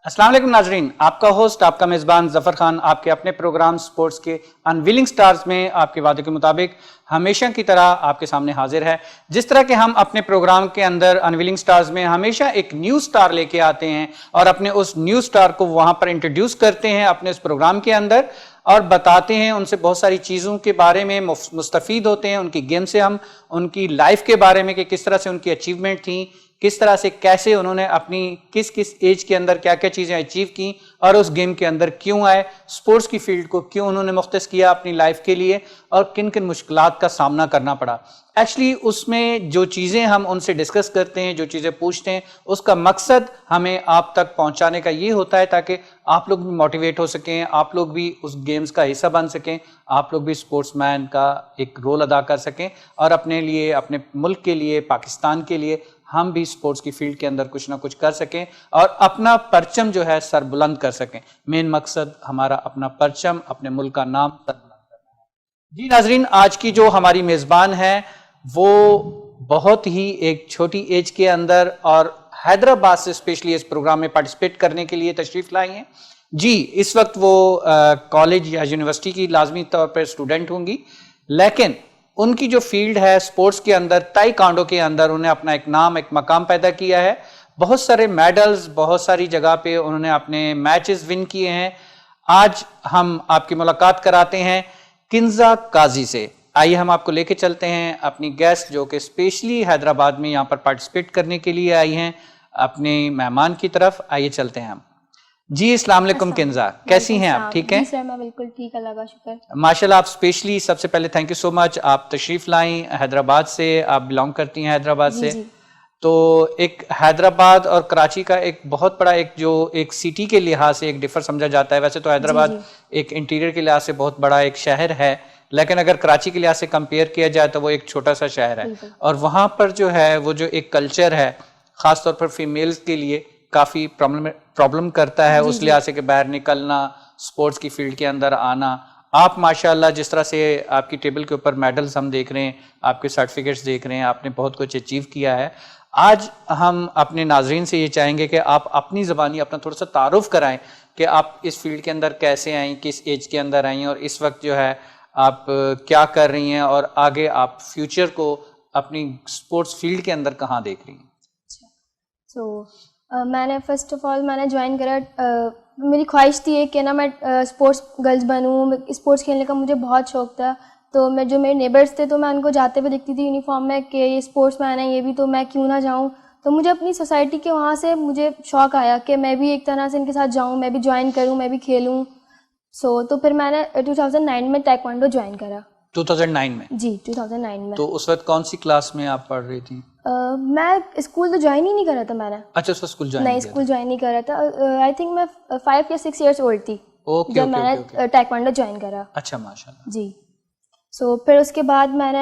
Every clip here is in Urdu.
السلام علیکم ناظرین، آپ کا ہوسٹ آپ کا میزبان ظفر خان آپ کے اپنے پروگرام سپورٹس کے انویلنگ سٹارز میں آپ کے وعدے کے مطابق ہمیشہ کی طرح آپ کے سامنے حاضر ہے۔ جس طرح کہ ہم اپنے پروگرام کے اندر انویلنگ سٹارز میں ہمیشہ ایک نیو سٹار لے کے آتے ہیں اور اپنے اس نیو سٹار کو وہاں پر انٹروڈیوس کرتے ہیں اپنے اس پروگرام کے اندر اور بتاتے ہیں ان سے بہت ساری چیزوں کے بارے میں مستفید ہوتے ہیں، ان کی گیم سے ہم ان کی لائف کے بارے میں کہ کس طرح سے ان کی اچیومنٹ تھیں، کس طرح سے کیسے انہوں نے اپنی کس ایج کے اندر کیا کیا چیزیں اچیو کی اور اس گیم کے اندر کیوں آئے، سپورٹس کی فیلڈ کو کیوں انہوں نے مختص کیا اپنی لائف کے لیے اور کن کن مشکلات کا سامنا کرنا پڑا۔ ایکچولی اس میں جو چیزیں ہم ان سے ڈسکس کرتے ہیں، جو چیزیں پوچھتے ہیں، اس کا مقصد ہمیں آپ تک پہنچانے کا یہ ہوتا ہے تاکہ آپ لوگ بھی موٹیویٹ ہو سکیں، آپ لوگ بھی اس گیمز کا حصہ بن سکیں، آپ لوگ بھی سپورٹس مین کا ایک رول ادا کر سکیں اور اپنے لیے، اپنے ملک کے لیے، پاکستان کے لیے ہم بھی سپورٹس کی فیلڈ کے اندر کچھ نہ کچھ کر سکیں اور اپنا پرچم جو ہے سر بلند کر سکیں۔ مین مقصد ہمارا اپنا پرچم، اپنے ملک کا نام سر بلند کرنا ہے۔ جی ناظرین، آج کی جو ہماری میزبان ہے وہ بہت ہی ایک چھوٹی ایج کے اندر اور حیدرآباد سے اسپیشلی اس پروگرام میں پارٹیسپیٹ کرنے کے لیے تشریف لائی ہیں۔ جی اس وقت وہ کالج یا یونیورسٹی کی لازمی طور پر اسٹوڈنٹ ہوں گی، لیکن ان کی جو فیلڈ ہے سپورٹس کے اندر، تائی کانڈو کے اندر انہیں اپنا ایک نام، ایک مقام پیدا کیا ہے۔ بہت سارے میڈلز، بہت ساری جگہ پہ انہوں نے اپنے میچز ون کیے ہیں۔ آج ہم آپ کی ملاقات کراتے ہیں کنزا قاضی سے۔ آئیے ہم آپ کو لے کے چلتے ہیں اپنی گیسٹ جو کہ اسپیشلی حیدرآباد میں یہاں پر پارٹیسپیٹ کرنے کے لیے آئی ہیں، اپنے مہمان کی طرف۔ آئیے چلتے ہیں ہم۔ جی السلام علیکم کنزا، کیسی ہیں آپ؟ ٹھیک ہیں؟ جی سر میں بالکل ٹھیک، اللہ کا شکر۔ ماشاءاللہ، آپ اسپیشلی سب سے پہلے تھینک یو سو مچ، آپ تشریف لائیں حیدرآباد سے، آپ بلانگ کرتی ہیں حیدرآباد سے۔ تو ایک حیدرآباد اور کراچی کا ایک بہت بڑا ایک سٹی کے لحاظ سے ایک ڈفر سمجھا جاتا ہے۔ ویسے تو حیدرآباد ایک انٹیریئر کے لحاظ سے بہت بڑا ایک شہر ہے، لیکن اگر کراچی کے لحاظ سے کمپیئر کیا جائے تو وہ ایک چھوٹا سا شہر ہے، اور وہاں پر جو ہے وہ جو ایک کلچر ہے خاص طور پر فیمیلز کے لیے کافی پرابلم کرتا ہے اس لحاظ سے کہ باہر نکلنا، سپورٹس کی فیلڈ کے اندر آنا۔ آپ ماشاءاللہ جس طرح سے آپ کی ٹیبل کے اوپر میڈلز ہم دیکھ رہے ہیں، آپ کے سرٹیفکیٹس دیکھ رہے ہیں، آپ نے بہت کچھ اچیو کیا ہے۔ آج ہم اپنے ناظرین سے یہ چاہیں گے کہ آپ اپنی زبانی اپنا تھوڑا سا تعارف کرائیں کہ آپ اس فیلڈ کے اندر کیسے آئیں، کس ایج کے اندر آئیں، اور اس وقت جو ہے آپ کیا کر رہی ہیں اور آگے آپ فیوچر کو اپنی سپورٹس فیلڈ کے اندر کہاں دیکھ رہی ہیں؟ میں نے فرسٹ آف آل میں نے جوائن کرا، میری خواہش تھی کہ نا میں اسپورٹس گرلز بنوں، اسپورٹس کھیلنے کا مجھے بہت شوق تھا۔ تو میں جو میرے نیبرس تھے تو میں ان کو جاتے ہوئے دیکھتی تھی یونیفارم میں کہ یہ اسپورٹس مین ہے، یہ بھی، تو میں کیوں نہ جاؤں۔ تو مجھے اپنی سوسائٹی کے وہاں سے مجھے شوق آیا کہ میں بھی ایک طرح سے ان کے ساتھ جاؤں، میں بھی جوائن کروں، میں بھی کھیلوں۔ تو پھر میں نے 2009 میں ٹائیکوانڈو جوائن کرا۔ 2009 میں؟ جی 2009 میں۔ تو اس وقت کون سی کلاس میں آپ پڑھ رہی تھیں؟ میں اسکول تو جوائن ہی نہیں کرا تھا میں نے۔ اچھا، اس وقت اسکول جوائن نہیں، اسکول جوائن نہیں کرا تھا۔ آئی تھنک میں 5 یا 6 ایئرس اولڈ تھی جب میں نے ٹائیکوانڈو جوائن کرا۔ اچھا ماشاءاللہ۔ جی پھر اس کے بعد میں نے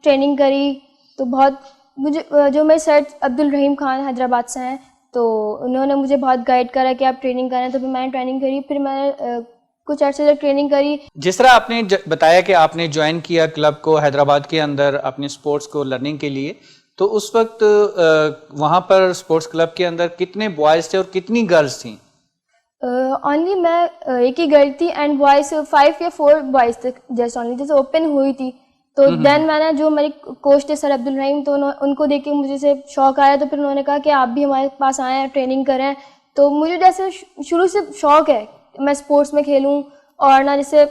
ٹریننگ کری، تو بہت مجھے جو میرے سر عبدالرحیم خان حیدرآباد سے ہیں، تو انہوں نے مجھے بہت گائیڈ کرا کہ آپ ٹریننگ کریں۔ تو پھر میں نے ٹریننگ کری، پھر میں نے کچھ عرصے تک ٹریننگ کری۔ جس طرح آپ نے بتایا کہ آپ نے جوائن کیا کلب کو حیدرآباد کے اندر اپنے سپورٹس کو لرننگ کے لیے، تو اس وقت وہاں پر سپورٹس کلب کے اندر کتنے بوائز تھے اور کتنی گرلز تھیں؟ اونلی میں ایک ہی گرل تھی، اینڈ بوائز 5 یا 4 بوائز تھے جیسے اونلی، جیسے اوپن ہوئی تھی۔ تو دین میں نے جو میری کوچ تھے سر عبدالرحیم، تو ان کو دیکھ کے مجھے سے شوق آیا، تو پھر انہوں نے کہا کہ آپ بھی ہمارے پاس آئیں، ٹریننگ کریں۔ تو مجھے جیسے شروع سے شوق ہے میں اسپورٹس میں کھیلوں، اور نہ جیسے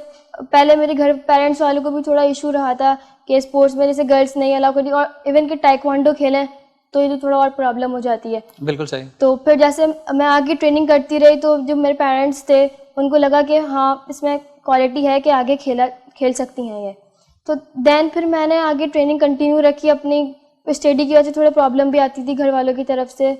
پہلے میرے گھر پیرنٹس والوں کو بھی تھوڑا ایشو رہا تھا کہ اسپورٹس میں جیسے گرلس نہیں الاؤ کرتی، اور ایون کہ ٹائیکوانڈو کھیلیں تو یہ تو تھوڑا اور پرابلم ہو جاتی ہے۔ بالکل صحیح۔ تو پھر جیسے میں آگے ٹریننگ کرتی رہی، تو جو میرے پیرنٹس تھے ان کو لگا کہ ہاں اس میں کوالٹی ہے کہ آگے کھیل سکتی ہیں یہ۔ تو دین پھر میں نے آگے ٹریننگ کنٹینیو رکھی اپنی، اسٹڈی کی وجہ سے تھوڑا پرابلم بھی آتی تھی گھر والوں کی طرف سے۔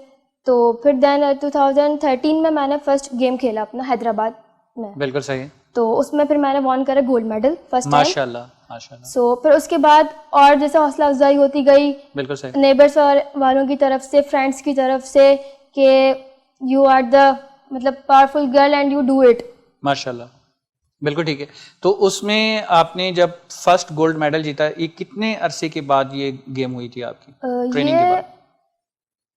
تو پھر دین 2013 میں نے فرسٹ گیم کھیلا اپنا حیدرآباد میں۔ بالکل صحیح۔ تو اس میں پھر میں نے وان کرا گولڈ میڈل فرسٹ ٹائم۔ ماشاءاللہ ماشاءاللہ۔ پھر اس کے بعد اور جیسے حوصلہ افزائی ہوتی گئی، بالکل صحیح، نیبرس والوں کی طرف سے، فرینڈس کی طرف سے کہ یو آر دا مطلب powerful girl and you do it. ماشاءاللہ، بالکل ٹھیک ہے۔ تو اس میں آپ نے جب فرسٹ گولڈ میڈل جیتا، یہ کتنے عرصے کے بعد یہ گیم ہوئی تھی آپ کی ٹریننگ کے بعد؟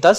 10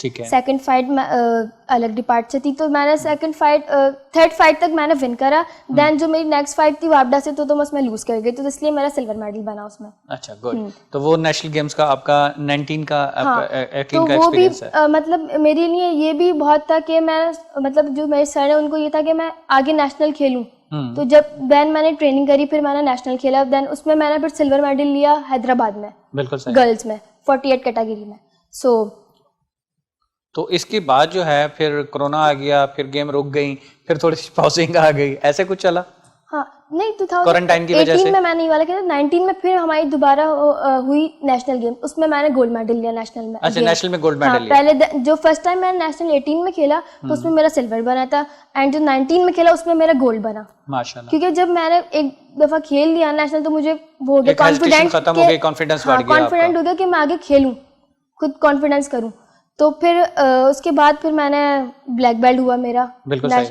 ٹھیک ہے. سیکنڈ فائٹ میں الگ ڈپارٹ سے تھی, تو میں نے سیکنڈ فائٹ تھرڈ فائٹ تک میں نے ون کرا. دین جو میری نیکسٹ فائٹ تھی وابڈا سے, تو میں اس میں لوز کر گئی, تو اس لیے میرا سلور میڈل بنا اس میں. اچھا گڈ. تو وہ نیشنل گیمز کا آپ کا 19 کا تو وہ بھی مطلب میرے لیے یہ بھی بہت تھا کہ میں مطلب جو میرے سر ہیں ان کو یہ تھا کہ میں آگے نیشنل کھیلوں. تو جب دین میں نے ٹریننگ کری, پھر میں نے نیشنل کھیلا. دین اس میں نے پھر سلور میڈل لیا حیدرآباد میں, بالکل گرلز میں 48 کیٹیگری میں. سو تو اس کے بعد جو ہے پھر کرونا آ گیا, پھر گیم رک گئی, پھر تھوڑی سی پاؤزنگ آ گئی, ایسے کچھ چلا؟ ہاں نہیں, کوارنٹائن کی وجہ سے 2018 میں نہیں والا کہ 19 میں پھر ہماری دوبارہ ہوئی نیشنل گیم, اس میں نے گولڈ میڈل لیا نیشنل میں. اچھا نیشنل میں گولڈ میڈل لیا. پہلے جو فرسٹ ٹائم میں نیشنل 18 میں کھیلا تو اس میں میرا سلور بنا تھا, اینڈ جو 19 میں کھیلا اس میں میرا گولڈ بنا. ماشاءاللہ. کیونکہ جب میں نے ایک دفعہ کھیل لیا نیشنل تو مجھے وہ ہو گیا کانفیڈنس ختم ہو گئی, کانفیڈنس بڑھ گیا, کانفیڈنٹ ہو گیا کہ میں آگے کھیلوں, خود کانفیڈنس کروں. تو پھر اس کے بعد پھر میں نے بلیک بیلٹ ہوا میرا. بالکل صحیح.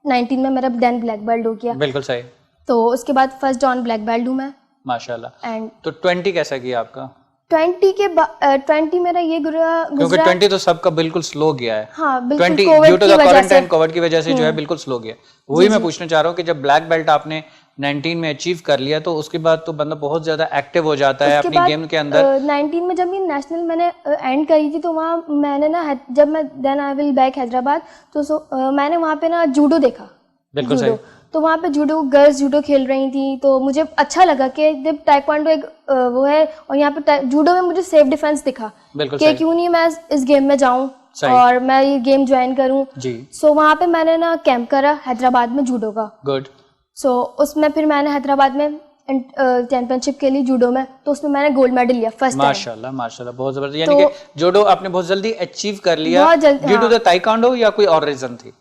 19 میں میرا دین بلیک بیلٹ ہو گیا. بالکل صحیح. تو اس کے بعد فرسٹ ڈان بلیک بیلٹ ہوں میں. ماشاءاللہ. اینڈ تو 20 کیسا گیا آپ کا؟ 20 میرا یہ کیونکہ 20 تو سب کا بالکل سلو گیا ہے. ہاں بالکل, 20 due to the quarantine Covid کی وجہ سے جو ہے بالکل سلو گیا. وہی میں پوچھنا چاہ رہا ہوں کہ جب بلیک بیلٹ آپ نے 19 میں اچیو کر لیا تو اس کے بعد تو بندہ بہت زیادہ ایکٹیو ہو جاتا ہے اپنی گیم کے اندر. 19 میں جب یہ نیشنل میں نے اینڈ کری تھی تو وہاں میں نے نا, جب میں دین آئی ول بیک حیدرآباد, تو میں نے وہاں پہ نا جوڈو دیکھا. بالکل صحیح. تو وہاں پہ جوڈو گرلز جوڈو کھیل رہی تھیں, تو مجھے اچھا لگا کہ جب ٹائیکوانڈو ایک وہ ہے اور یہاں پہ جوڈو میں مجھے سیلف ڈیفینس دکھا کہ کیوں نہیں میں اس گیم میں جاؤں اور میں یہ گیم جوائن کروں. سو وہاں پہ میں نے نا کیمپ کرا حیدرآباد میں جوڈو کا. گڈ. سو اس میں پھر میں نے حیدرآباد میں چیمپئن شپ کے لیے جوڈو میں, تو اس میں نے گولڈ میڈل لیا فرسٹ. ماشاءاللہ ماشاءاللہ, بہت زبردست. یعنی کہ جوڈو آپ نے بہت جلدی اچیو کر لیا ڈیو ٹو دی تائیکوانڈو یا کوئی اور ریزن تھی؟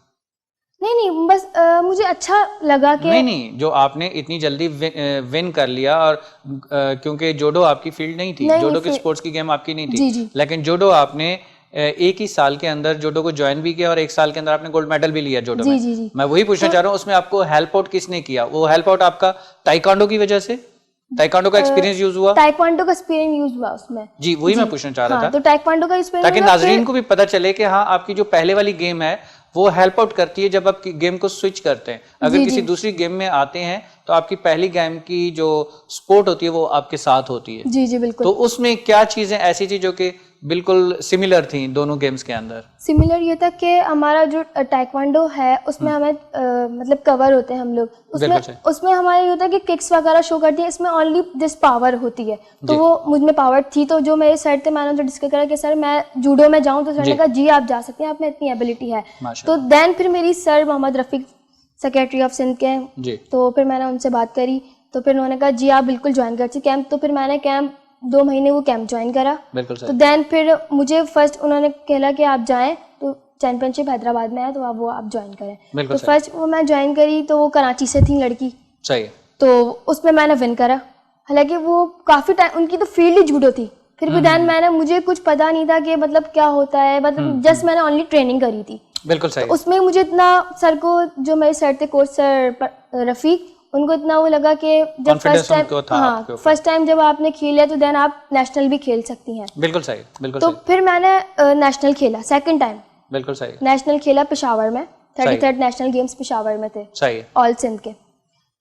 نہیں بس مجھے اچھا لگا کہ نہیں جو آپ نے اتنی جلدی ون کر لیا, اور کیونکہ جوڈو آپ کی فیلڈ نہیں تھی, جوڈو کی اسپورٹس کی گیم آپ کی نہیں تھی, لیکن جوڈو آپ نے ایک ہی سال کے اندر جوڈو کو جوائن بھی کیا اور ایک سال کے اندر آپ نے گولڈ میڈل بھی لیا جوڈو میں. میں وہی پوچھنا چاہ رہا ہوں اس میں آپ کو ہیلپ آؤٹ کس نے کیا؟ وہ ہیلپ آؤٹ آپ کا تائیکوانڈو کی وجہ سے, تائیکوانڈو کا ایکسپیرینس یوز ہوا؟ تائیکوانڈو کا ایکسپیرینس یوز ہوا اس میں. جی وہی میں پوچھنا چاہ رہا تھا. تو تائیکوانڈو کا ایکسپیرینس تاکہ ناظرین کو بھی پتہ چلے کہ ہاں آپ کی جو پہلے والی گیم ہے وہ ہیلپ آؤٹ کرتی ہے جب آپ کی گیم کو سوئچ کرتے ہیں. اگر کسی دوسری گیم میں آتے ہیں تو آپ کی پہلی گیم کی جو سپورٹ ہوتی ہے وہ آپ کے ساتھ ہوتی ہے. جی جی بالکل. تو اس میں کیا چیزیں ایسی تھی جو کہ بالکل سملر تھیں دونوں گیمز کے اندر؟ سملر یہ تھا کہ ہمارا جو ٹائیکوانڈو ہے اس میں ہمیں مطلب کور ہوتے ہیں ہم لوگ, اس میں ہمارا یہ ہوتا ہے کہ ککس وغیرہ شو کرتی ہیں, اس میں اونلی جس پاور ہوتی ہے, تو وہ مجھ میں پاور تھی. تو جو میرے سر تھے میں نے جو ڈسکس کرا کہ سر میں جوڈو میں جاؤں, تو سر نے کہا جی آپ جا سکتے ہیں, آپ میں اتنی ایبلٹی ہے. تو دین پھر میری سر محمد رفیق سیکریٹری آف سندھ کے, تو پھر میں نے ان سے بات کری, تو پھر انہوں نے کہا جی آپ بالکل جوائن کر سکتے کیمپ. تو پھر میں نے کیمپ 2 مہینے وہ کیمپ جوائن کرا. تو دین پھر مجھے فرسٹ انہوں نے کہا کہ آپ جائیں, تو چیمپئن شپ حیدرآباد میں ہے تو آپ وہ آپ جوائن کریں. تو فرسٹ وہ میں جوائن کری, تو وہ کراچی سے تھی لڑکی, تو اس میں نے ون کرا. حالانکہ وہ کافی ٹائم ان کی تو فیلڈ ہی جوڈو تھی, پھر بھی دین مجھے کچھ پتا نہیں تھا کہ مطلب کیا ہوتا ہے, مطلب جسٹ میں نے اونلی ٹریننگ کری تھی. بالکل صحیح. اس میں مجھے اتنا سر کو جو میرے سر تھے کوچ سر رفیق, ان کو اتنا وہ لگا کہ جب فرسٹ ٹائم جب آپ نے کھیل لیا تو دین آپ نیشنل بھی کھیل سکتی ہیں. بالکل صحیح بالکل. تو پھر میں نے نیشنل کھیلا سیکنڈ ٹائم. بالکل صحیح. نیشنل کھیلا پشاور میں, 33rd نیشنل گیمز پشاور میں تھے. صحیح. آل سندھ کے.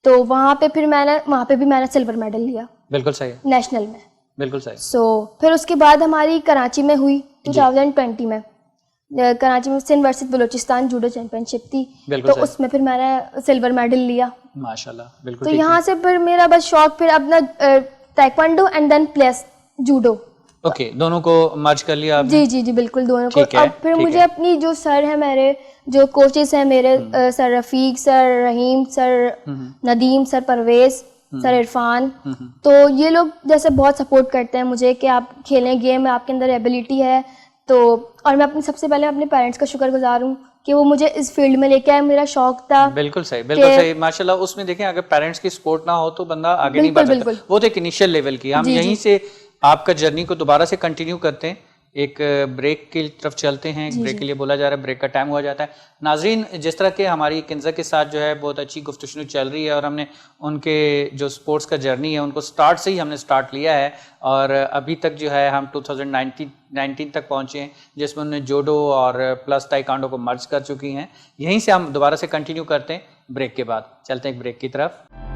تو وہاں پہ پھر وہاں پہ بھی میں نے سلور میڈل لیا. بالکل صحیح. نیشنل میں. بالکل صحیح. سو پھر اس کے بعد ہماری کراچی میں ہوئی 2020 میں, کراچی میں Sindh versus Balochistan judo championship تھی, تو اس میں پھر میں نے سلور میڈل لیا. ماشاءاللہ بالکل. تو یہاں سے پھر میرا بس شوق پھر اپنا taekwondo and then plus judo, okay دونوں کو مرج کر لیا آپ؟ جی جی جی بالکل دونوں کو. اب پھر مجھے اپنی جو سر ہیں میرے جو کوچز ہیں میرے, سر رفیق, سر رحیم, سر ندیم, سر پرویز, سر عرفان, تو یہ لوگ جیسے بہت سپورٹ کرتے ہیں مجھے کہ آپ کھیلیں گیم میں, آپ کے اندر ایبلٹی ہے. تو اور میں سب سے پہلے اپنے پیرنٹس کا شکر گزار ہوں کہ وہ مجھے اس فیلڈ میں لے کے آئے, میرا شوق تھا. بالکل صحیح بالکل صحیح ماشاءاللہ. اس میں دیکھیں اگر پیرنٹس کی سپورٹ نہ ہو تو بندہ آگے نہیں بڑھ سکتا. وہ تو ایک انیشیل لیول کی, ہم یہیں سے آپ کا جرنی کو دوبارہ سے کنٹینیو کرتے ہیں. ایک بریک کی طرف چلتے ہیں. ایک بریک کے لیے بولا جا رہا ہے, بریک کا ٹائم ہوا جاتا ہے. ناظرین, جس طرح کہ ہماری کنزا کے ساتھ جو ہے بہت اچھی گفتگو چل رہی ہے اور ہم نے ان کے جو سپورٹس کا جرنی ہے ان کو سٹارٹ سے ہی ہم نے سٹارٹ لیا ہے اور ابھی تک جو ہے ہم 2019 تک پہنچے ہیں جس میں انہوں نے جوڈو اور پلس تائیکانڈو کو مرج کر چکی ہیں. یہیں سے ہم دوبارہ سے کنٹینیو کرتے ہیں بریک کے بعد. چلتے ہیں ایک بریک کی طرف.